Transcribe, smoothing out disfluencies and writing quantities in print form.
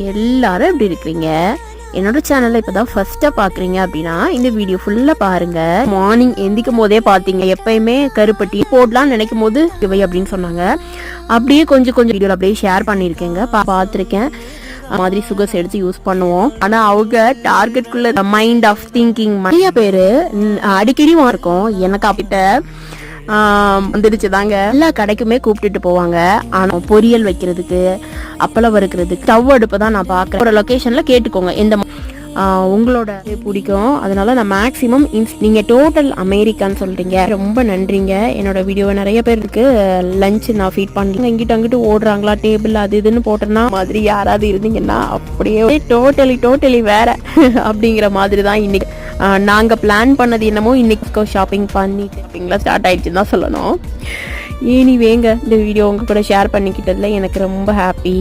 எல்லாரும் எப்படி இருக்கிறீங்க? என்னோட சேனல்ல இப்பதான் ஃபர்ஸ்டா பாக்குறீங்க அப்படின்னா இந்த வீடியோ ஃபுல்லா பாருங்க. மார்னிங் எந்திக்கும் போதே பாத்தீங்க எப்பயுமே கருப்பட்டி போடலாம்னு நினைக்கும் போது இவை அப்படின்னு சொன்னாங்க. அப்படியே கொஞ்சம் வீடியோல அப்படியே ஷேர் பண்ணிருக்கேங்க, பார்த்துருக்கேன். மாதிரி சுகர்ஸ் எடுத்து யூஸ் பண்ணுவோம். ஆனா அவங்க டார்கெட்குள்ள மைண்ட் ஆஃப் திங்கிங் நிறைய பேரு அடிக்கடி இருக்கும். எனக்கு அப்படிட்ட வந்துடுச்சுதாங்க. எல்லா கடைக்குமே கூப்பிட்டுட்டு போவாங்க. ஆனா பொரியல் வைக்கிறதுக்கு, அப்பளம் வறுக்கிறதுக்கு ஸ்டவ் அடுப்பு தான் நான் பாக்குறேன். ஒரு லொகேஷன்ல கேட்டுக்கோங்க எந்த உங்களோட பிடிக்கும். அதனால நான் மேக்சிமம் நீங்க டோட்டல் அமெரிக்கான்னு சொல்றீங்க, ரொம்ப நன்றிங்க. என்னோட வீடியோவை நிறைய பேருக்கு லஞ்ச் நான் ஃபீட் பண்ணுறேன். இங்கிட்ட அங்கிட்டு ஓடுறாங்களா டேபிள் அது இதுன்னு போட்டேன்னா மாதிரி யாராவது இருந்தீங்கன்னா அப்படியே டோட்டலி வேற அப்படிங்கிற மாதிரி தான் இன்னைக்கு நாங்க பிளான் பண்ணது. என்னமோ இன்னைக்கு ஷாப்பிங் பண்ணிட்டு ஸ்டார்ட் ஆயிடுச்சுன்னு தான் சொல்லணும். வேங்க இந்த வீடியோ உங்க கூட ஷேர் பண்ணிக்கிட்டதுல எனக்கு ரொம்ப ஹாப்பி.